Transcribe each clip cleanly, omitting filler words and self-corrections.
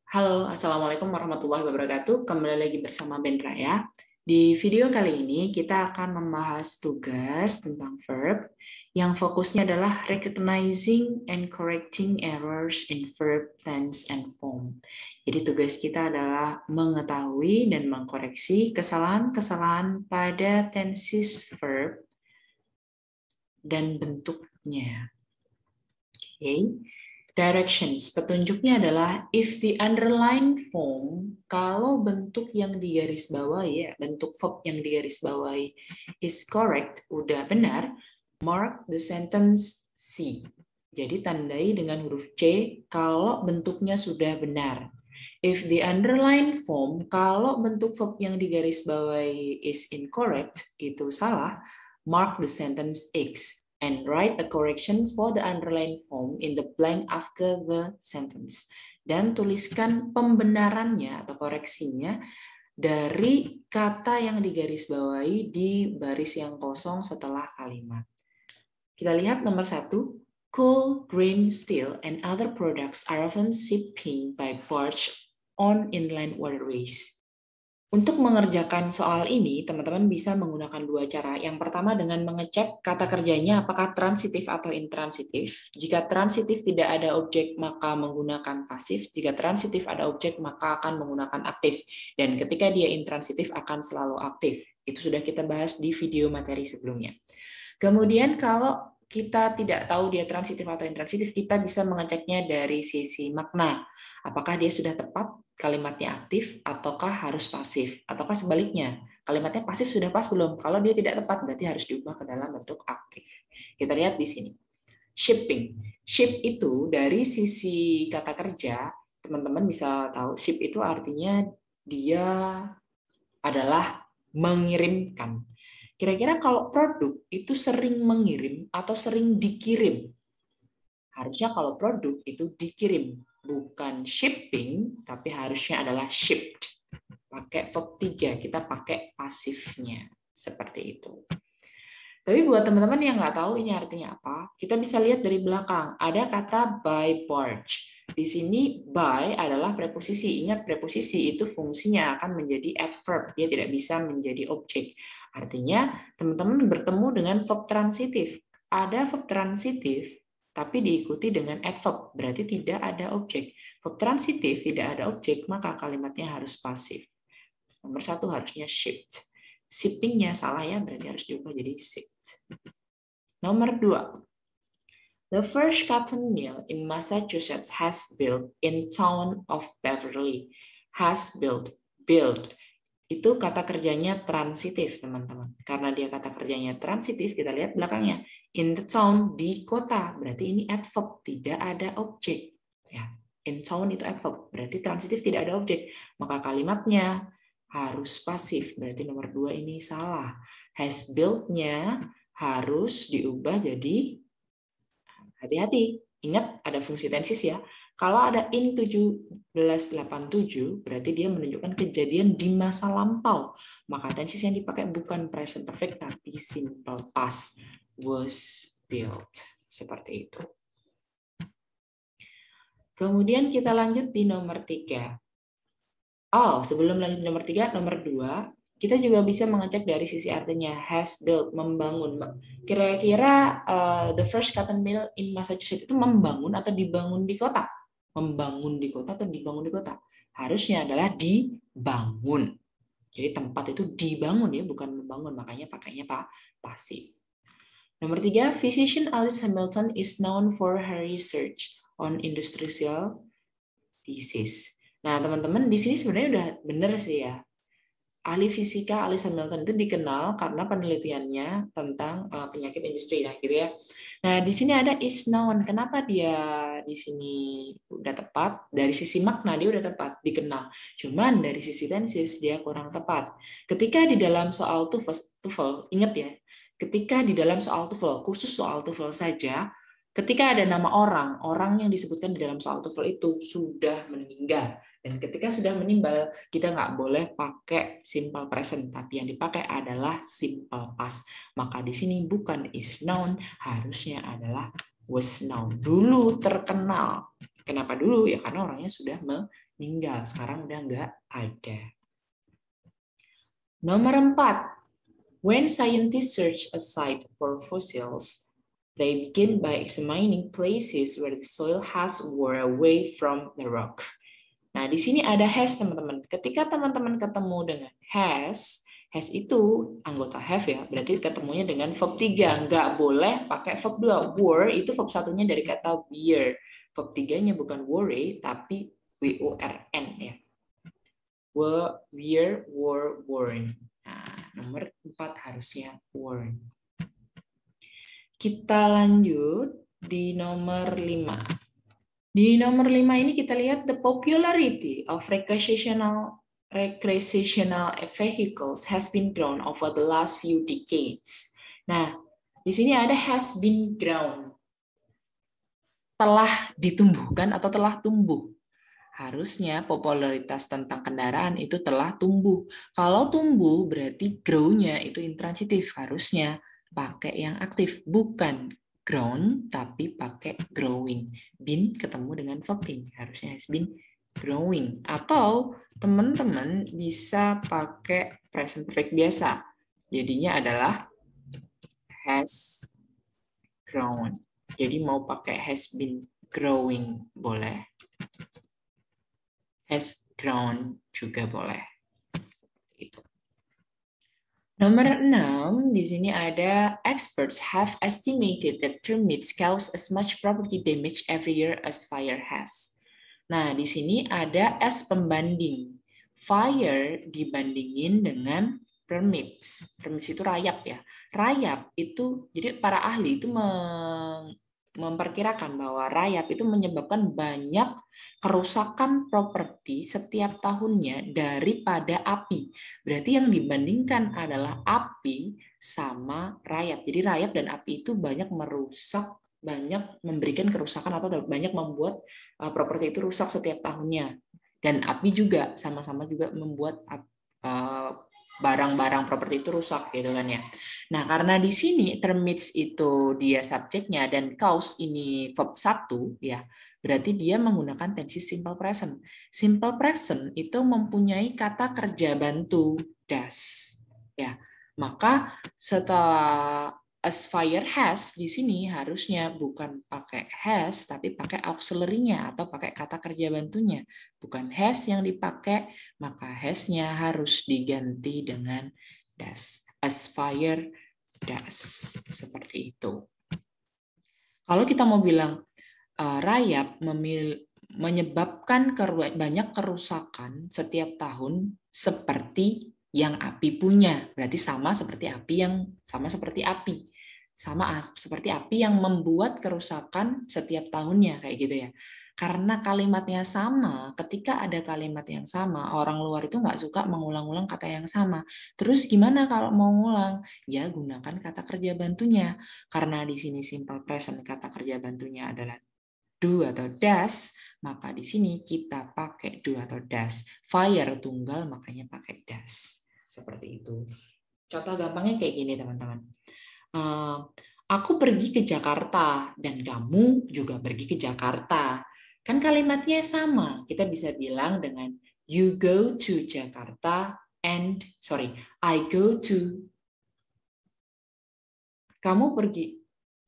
Halo, Assalamualaikum warahmatullahi wabarakatuh. Kembali lagi bersama Ben Raya. Di video kali ini kita akan membahas tugas tentang verb yang fokusnya adalah recognizing and correcting errors in verb, tense, and form. Jadi tugas kita adalah mengetahui dan mengkoreksi kesalahan-kesalahan pada tenses verb dan bentuknya. Oke. Directions, petunjuknya adalah if the underline form, kalau bentuk yang digarisbawahi, ya, bentuk verb yang digarisbawahi is correct, udah benar, mark the sentence C. Jadi tandai dengan huruf C kalau bentuknya sudah benar. If the underline form, kalau bentuk verb yang digarisbawahi is incorrect, itu salah, mark the sentence X and write a correction for the underlined form in the blank after the sentence. Dan tuliskan pembenarannya atau koreksinya dari kata yang digarisbawahi di baris yang kosong setelah kalimat. Kita lihat nomor 1. Coal, grain, steel, and other products are often shipping by barge on inland waterways. Untuk mengerjakan soal ini, teman-teman bisa menggunakan dua cara. Yang pertama dengan mengecek kata kerjanya apakah transitif atau intransitif. Jika transitif tidak ada objek, maka menggunakan pasif. Jika transitif ada objek, maka akan menggunakan aktif. Dan ketika dia intransitif akan selalu aktif. Itu sudah kita bahas di video materi sebelumnya. Kemudian kalau kita tidak tahu dia transitif atau intransitif, kita bisa mengeceknya dari sisi makna. Apakah dia sudah tepat, kalimatnya aktif, ataukah harus pasif? Ataukah sebaliknya, kalimatnya pasif sudah pas belum? Kalau dia tidak tepat, berarti harus diubah ke dalam bentuk aktif. Kita lihat di sini. Shipping. Ship itu dari sisi kata kerja, teman-teman bisa tahu, ship itu artinya dia adalah mengirimkan. Kira-kira kalau produk itu sering mengirim atau sering dikirim? Harusnya kalau produk itu dikirim, bukan shipping, tapi harusnya adalah shipped. Pakai verb 3, kita pakai pasifnya. Seperti itu. Tapi buat teman-teman yang nggak tahu ini artinya apa, kita bisa lihat dari belakang. Ada kata by barge. Di sini by adalah preposisi. Ingat preposisi itu fungsinya akan menjadi adverb. Dia tidak bisa menjadi objek. Artinya teman-teman bertemu dengan verb transitif. Ada verb transitif tapi diikuti dengan adverb. Berarti tidak ada objek. Verb transitif tidak ada objek, maka kalimatnya harus pasif. Nomor 1 harusnya shipped. Shipping-nya salah ya, berarti harus diubah jadi shipped. Nomor 2. The first cotton mill in Massachusetts has built in town of Beverly. Has built. Build. Itu kata kerjanya transitif, teman-teman. Karena dia kata kerjanya transitif, kita lihat belakangnya. In the town, di kota. Berarti ini adverb, tidak ada objek. Ya. In town itu adverb, berarti transitif tidak ada objek. Maka kalimatnya harus pasif. Berarti nomor 2 ini salah. Has built-nya harus diubah jadi, hati-hati, ingat ada fungsi tensis ya. Kalau ada in 1787, berarti dia menunjukkan kejadian di masa lampau. Maka tensis yang dipakai bukan present perfect, tapi simple past. Was built. Seperti itu. Kemudian kita lanjut di nomor 3. Oh, sebelum lanjut nomor 3, nomor 2, kita juga bisa mengecek dari sisi artinya. Has built, membangun. Kira-kira the first cotton mill in Massachusetts itu membangun atau dibangun di kota? Membangun di kota atau dibangun di kota? Harusnya adalah dibangun. Jadi tempat itu dibangun ya, bukan membangun. Makanya pakainya pasif. Nomor 3, physician Alice Hamilton is known for her research on industrial disease. Nah, teman-teman, di sini sebenarnya udah benar sih ya. Ahli fisika Alice Hamilton itu dikenal karena penelitiannya tentang penyakit industri, nah gitu ya. Nah, di sini ada is known. Kenapa dia di sini udah tepat? Dari sisi makna dia udah tepat, dikenal. Cuman dari sisi tensis dia kurang tepat. Ketika di dalam soal TOEFL, ingat ya, ketika di dalam soal TOEFL, khusus soal TOEFL saja, ketika ada nama orang yang disebutkan di dalam soal TOEFL itu sudah meninggal. Dan ketika sudah meninggal, kita nggak boleh pakai simple present, tapi yang dipakai adalah simple past. Maka di sini bukan is known, harusnya adalah was known. Dulu terkenal. Kenapa dulu? Ya karena orangnya sudah meninggal. Sekarang udah nggak ada. Nomor 4. When scientists search a site for fossils, they begin by examining places where the soil has worn away from the rock. Nah, di sini ada has, teman-teman. Ketika teman-teman ketemu dengan has itu anggota have ya, berarti ketemunya dengan verb 3. Nggak boleh pakai verb 2. Were itu verb satunya dari kata wear. Verb 3-nya bukan worry, tapi W-O-R-N ya. Wear, were, worn. Nah, nomor 4 harusnya worn. Kita lanjut di nomor 5. Di nomor 5 ini kita lihat the popularity of recreational vehicles has been grown over the last few decades. Nah, di sini ada has been grown. Telah ditumbuhkan atau telah tumbuh. Harusnya popularitas tentang kendaraan itu telah tumbuh. Kalau tumbuh berarti grow-nya itu intransitif. Harusnya pakai yang aktif. Bukan grown, tapi pakai growing. Been ketemu dengan verb been. Harusnya has been growing. Atau teman-teman bisa pakai present perfect biasa. Jadinya adalah has grown. Jadi mau pakai has been growing boleh. Has grown juga boleh. Itu. Nomor 6, di sini ada experts have estimated that termites cause as much property damage every year as fire has. Nah, di sini ada as pembanding. Fire dibandingin dengan termites. Termites itu rayap ya. Rayap itu, jadi para ahli itu memperkirakan bahwa rayap itu menyebabkan banyak kerusakan properti setiap tahunnya daripada api. Berarti yang dibandingkan adalah api sama rayap. Jadi rayap dan api itu banyak merusak, banyak memberikan kerusakan atau banyak membuat properti itu rusak setiap tahunnya. Dan api juga sama-sama juga membuat barang-barang properti itu rusak gitu kan ya. Nah, karena di sini termites itu dia subjeknya dan cause ini verb 1 ya. Berarti dia menggunakan tensi simple present. Simple present itu mempunyai kata kerja bantu does ya. Maka setelah as fire has di sini harusnya bukan pakai has tapi pakai auxiliary-nya atau pakai kata kerja bantunya. Bukan has yang dipakai, maka has-nya harus diganti dengan does. As fire does. Seperti itu. Kalau kita mau bilang rayap menyebabkan banyak kerusakan setiap tahun seperti yang api punya. Berarti sama seperti api Sama seperti api yang membuat kerusakan setiap tahunnya kayak gitu ya. Karena kalimatnya sama, ketika ada kalimat yang sama, orang luar itu nggak suka mengulang-ulang kata yang sama. Terus gimana kalau mau ngulang? Ya gunakan kata kerja bantunya. Karena di sini simple present kata kerja bantunya adalah do atau does, maka di sini kita pakai do atau does. Fire tunggal makanya pakai does. Seperti itu. Contoh gampangnya kayak gini teman-teman. Aku pergi ke Jakarta dan kamu juga pergi ke Jakarta. Kan kalimatnya sama. Kita bisa bilang dengan you go to Jakarta and I go to.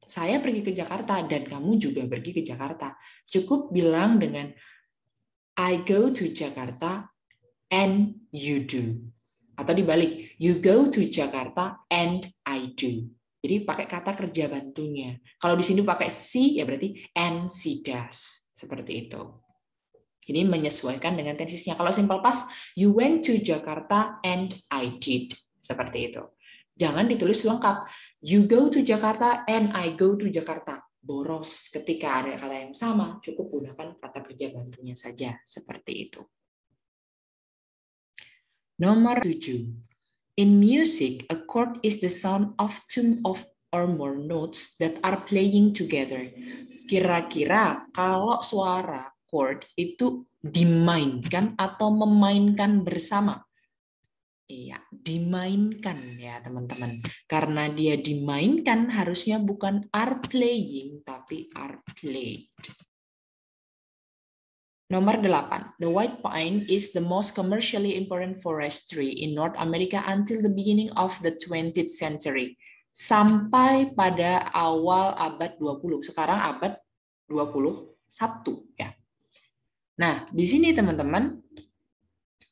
Saya pergi ke Jakarta dan kamu juga pergi ke Jakarta. Cukup bilang dengan I go to Jakarta and you do. Atau dibalik, you go to Jakarta and I do. Jadi pakai kata kerja bantunya. Kalau di sini pakai she, ya berarti and she does. Seperti itu. Jadi menyesuaikan dengan tensisnya. Kalau simple past, you went to Jakarta and I did. Seperti itu. Jangan ditulis lengkap. You go to Jakarta and I go to Jakarta. Boros. Ketika ada kata yang sama, cukup gunakan kata kerja bantunya saja. Seperti itu. Nomor 7. In music, a chord is the sound of two or more notes that are playing together. Kira-kira kalau suara chord itu dimainkan atau memainkan bersama? Iya, dimainkan ya teman-teman. Karena dia dimainkan harusnya bukan are playing, tapi are played. Nomor 8. The white pine is the most commercially important forest tree in North America until the beginning of the 20th century. Sampai pada awal abad 20. Sekarang abad 21 ya. Nah, di sini teman-teman,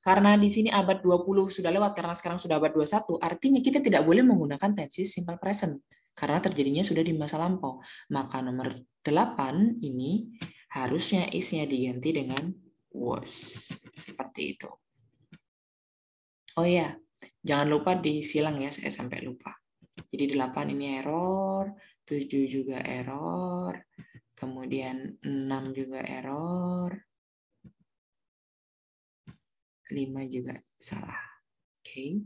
karena di sini abad 20 sudah lewat, karena sekarang sudah abad 21, artinya kita tidak boleh menggunakan tense simple present karena terjadinya sudah di masa lampau. Maka nomor 8 ini harusnya is-nya diganti dengan was. Seperti itu. Oh iya, jangan lupa disilang ya, saya sampai lupa. Jadi 8 ini error, 7 juga error, kemudian 6 juga error, 5 juga salah. Oke.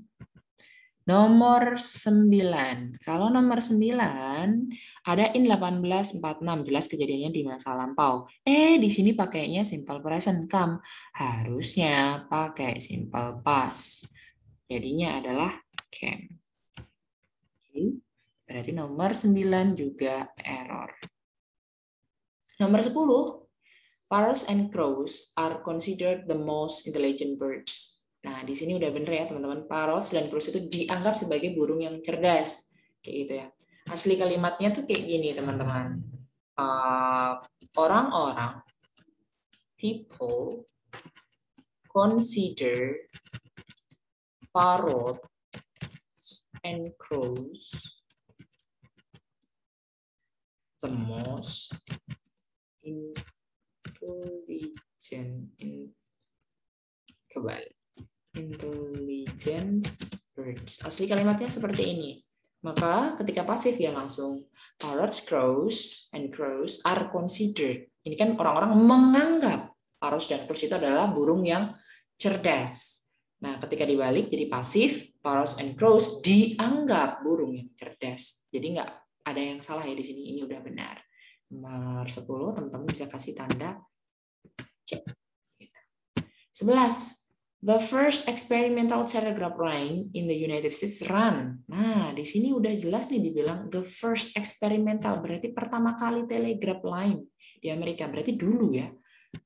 Nomor 9. Kalau nomor 9 ada in 1846, jelas kejadiannya di masa lampau. Di sini pakainya simple present come. Harusnya pakai simple past. Jadinya adalah came. Oke. Berarti nomor 9 juga error. Nomor 10. Parrots and crows are considered the most intelligent birds. Nah, di sini udah bener ya teman-teman. Parrots dan crows itu dianggap sebagai burung yang cerdas. Kayak gitu ya. Asli kalimatnya tuh kayak gini teman-teman. Orang-orang, people, consider parrots and crows the most intelligent birds. Asli kalimatnya seperti ini. Maka ketika pasif ya langsung parrots, crows, and crows are considered. Ini kan orang-orang menganggap parrots dan crows itu adalah burung yang cerdas. Nah, ketika dibalik jadi pasif, parrots and crows dianggap burung yang cerdas. Jadi nggak ada yang salah ya di sini. Ini udah benar. Nomor 10, teman-teman bisa kasih tanda cek. 11. The first experimental telegraph line in the United States ran. Nah, di sini udah jelas nih dibilang the first experimental, berarti pertama kali telegraph line di Amerika. Berarti dulu ya.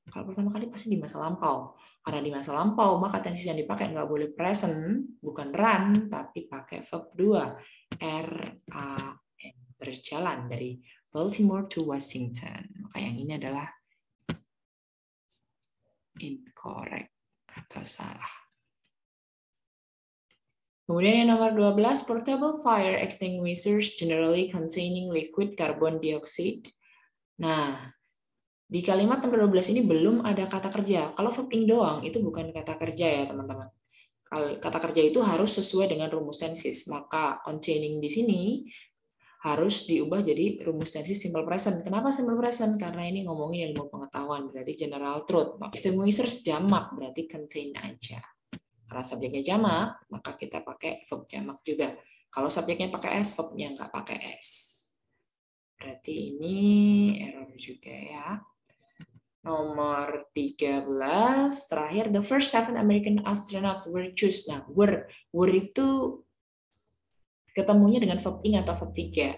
Kalau pertama kali pasti di masa lampau. Karena di masa lampau, maka tenses yang dipakai nggak boleh present, bukan run, tapi pakai verb 2. R-A-N. Berjalan dari Baltimore to Washington. Maka yang ini adalah incorrect atau salah. Kemudian yang nomor 12, portable fire extinguishers generally containing liquid carbon dioxide. Nah, di kalimat nomor 12 ini belum ada kata kerja. Kalau verb ing doang itu bukan kata kerja ya, teman-teman. Kata kerja itu harus sesuai dengan rumus tenses. Maka containing di sini harus diubah jadi rumus tenses simple present. Kenapa simple present? Karena ini ngomongin ilmu pengetahuan, berarti general truth. Extinguishers jamak, berarti contain aja. Karena subjeknya jamak, maka kita pakai verb jamak juga. Kalau subjeknya pakai S, verbnya nggak pakai S. Berarti ini error juga ya. Nomor 13, terakhir, the first 7 American astronauts were chosen. Nah, were itu ketemunya dengan verb ing atau verb 3.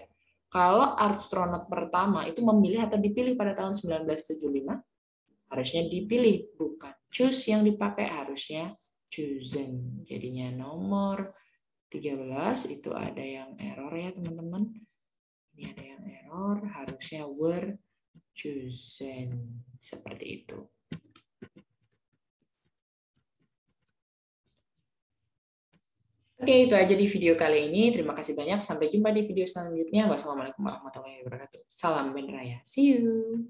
Kalau astronot pertama itu memilih atau dipilih pada tahun 1975, harusnya dipilih, bukan choose yang dipakai, harusnya chosen. Jadinya nomor 13 itu ada yang error ya teman-teman. Ini ada yang error, harusnya were chosen. Seperti itu. Oke, itu aja di video kali ini. Terima kasih banyak. Sampai jumpa di video selanjutnya. Wassalamualaikum warahmatullahi wabarakatuh. Salam Ben Raya. See you.